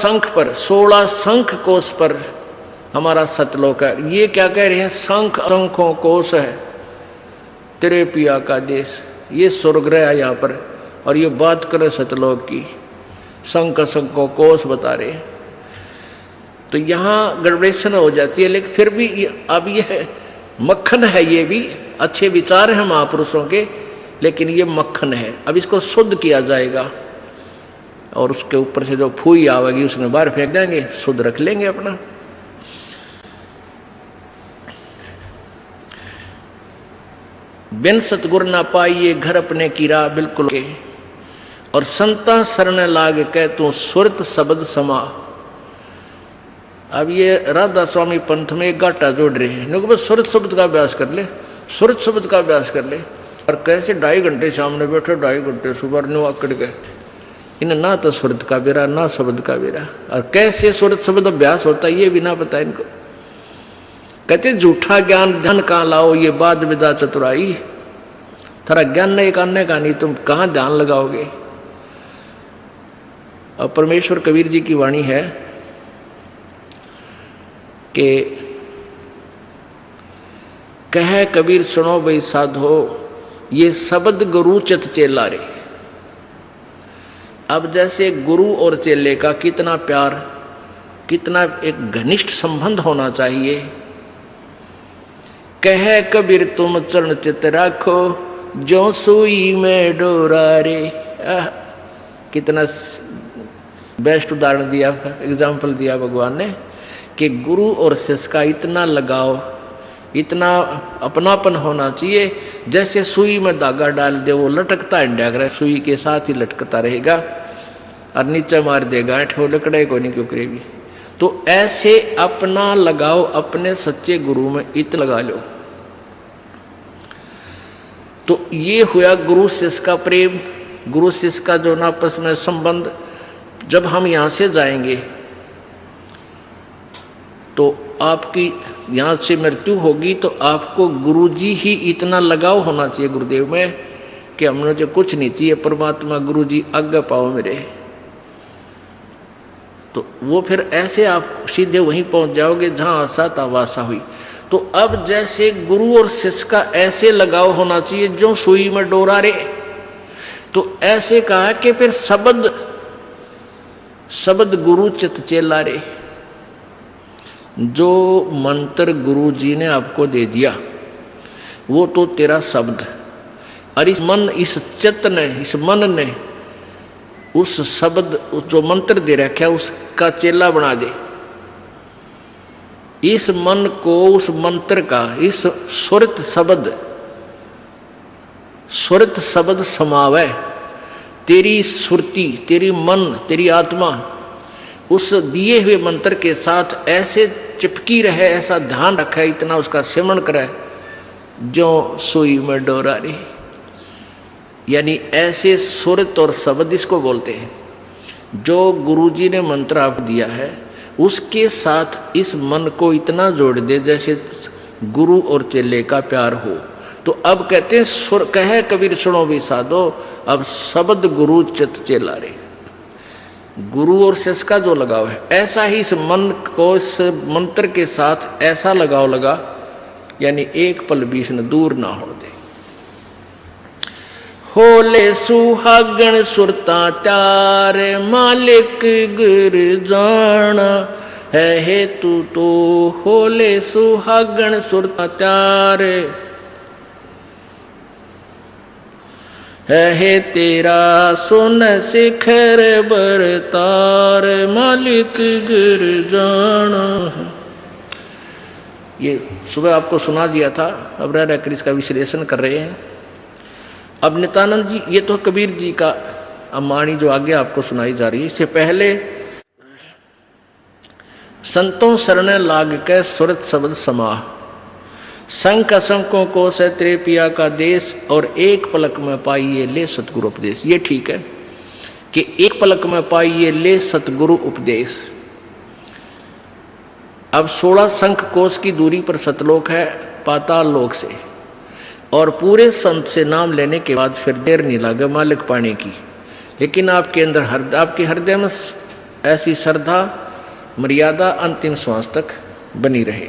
शंख पर, 16 शंख कोश पर हमारा सतलोक है। ये क्या कह रहे हैं? शंख शंखों कोश है तेरे पिया का देश। ये स्वर्गग्रह है यहाँ पर, और ये बात करे सतलोक की, शंख शंखों कोश बता रहे। तो यहाँ गड़बड़ेशन हो जाती है, लेकिन फिर भी अब ये मक्खन है, ये भी अच्छे विचार हैं महापुरुषों के, लेकिन ये मक्खन है। अब इसको शुद्ध किया जाएगा, और उसके ऊपर से जो फूई आवेगी उसने बाहर फेंक देंगे, शुद्ध रख लेंगे अपना। बिन सतगुर ना पाइए घर अपने कीरा बिल्कुल के, और संता शरण लाग के तू सुरत शब्द समा। अब ये राधा स्वामी पंथ में एक गाटा जोड़ रहे हैं, लोग सुरत शब्द का अभ्यास कर ले, सुरत शब्द का अभ्यास कर ले। और कैसे 2.5 घंटे सामने बैठे, 2.5 घंटे सुबह नो आकड़ के, इन्हें ना तो सुरत का बेरा ना शब्द का बेरा। और कैसे सुरत शब्द अभ्यास होता है ये भी ना पता इनको। कहते झूठा ज्ञान धन कहाँ लाओ, ये बात विदा चतुराई। थारा ज्ञान नहीं करने का नहीं, तुम कहाँ ध्यान लगाओगे। और परमेश्वर कबीर जी की वाणी है कि कह कबीर सुनो भाई साधो, ये शब्द गुरु चित चेला रे। अब जैसे गुरु और चेले का कितना प्यार, कितना एक घनिष्ठ संबंध होना चाहिए। कह कबीर तुम चरण चित राखो, जो सुई में डोरा रे। कितना बेस्ट उदाहरण दिया, एग्जाम्पल दिया भगवान ने कि गुरु और शिष्य का इतना लगाव, इतना अपनापन होना चाहिए। जैसे सुई में धागा डाल दे, वो लटकता है, सुई के साथ ही लटकता रहेगा, और नीचे मार देगा ऐठ, वो लकड़े को नहीं क्यों करेगी। तो ऐसे अपना लगाओ अपने सच्चे गुरु में इत लगा लो। तो ये हुआ गुरु शिष्य का प्रेम, गुरु शिष्य का जो आपस में संबंध। जब हम यहाँ से जाएंगे तो आपकी यहाँ से मृत्यु होगी, तो आपको गुरुजी ही इतना लगाव होना चाहिए गुरुदेव में कि हमने जो कुछ नहीं चाहिए, परमात्मा गुरुजी आज्ञा पाओ मेरे। तो वो फिर ऐसे आप सीधे वहीं पहुंच जाओगे जहां आशा था वासा हुई। तो अब जैसे गुरु और शिष्य का ऐसे लगाव होना चाहिए जो सुई में डोरा रे। तो ऐसे कहा कि फिर शब्द गुरु चित चेला रे। जो मंत्र गुरु जी ने आपको दे दिया वो तो तेरा शब्द, और इस मन, इस चित्त ने, इस मन ने उस शब्द जो मंत्र दे रखा है उसका चेला बना दे। इस मन को उस मंत्र का, इस सुरत शब्द समावे। तेरी सुरती, तेरी मन, तेरी आत्मा उस दिए हुए मंत्र के साथ ऐसे चिपकी रहे, ऐसा ध्यान रखे, इतना उसका सिमरण करे जो सुई में डोरा रे। यानी ऐसे सुरत और शब्द इसको बोलते हैं। जो गुरुजी ने मंत्र आपको दिया है उसके साथ इस मन को इतना जोड़ दे जैसे गुरु और चेले का प्यार हो। तो अब कहते हैं कहे कबीर सुनो भी साधो, अब शब्द गुरु चित चेला रे। गुरु और शिष्य का जो लगाव है, ऐसा ही इस मन को इस मंत्र के साथ ऐसा लगाव लगा, यानी एक पल बीच न दूर ना हो दे। होले सुहागण सुरता त्यार, मालिक गुर जाना है हेतु तो। होले सुहागण सुरता त्यार है तेरा सुन शिखर बरतार, मालिक गुर जाना। ये सुबह आपको सुना दिया था, अब रह कर इसका विश्लेषण कर रहे हैं। अब नित्यानंद जी, ये तो कबीर जी का अमानी जो आगे आपको सुनाई जा रही है। इससे पहले संतों शरण लाग के सुरत शब्द समाह, संक असंकों को से तेरे पिया का देश, और एक पलक में पाइए ले सतगुरु उपदेश। ये ठीक है कि एक पलक में पाइए ले सतगुरु उपदेश। अब 16 शंख कोश की दूरी पर सतलोक है पाताल लोक से, और पूरे संत से नाम लेने के बाद फिर देर नहीं लगे मालिक पाने की। लेकिन आपके अंदर आपके हृदय में ऐसी श्रद्धा मर्यादा अंतिम श्वास तक बनी रहे।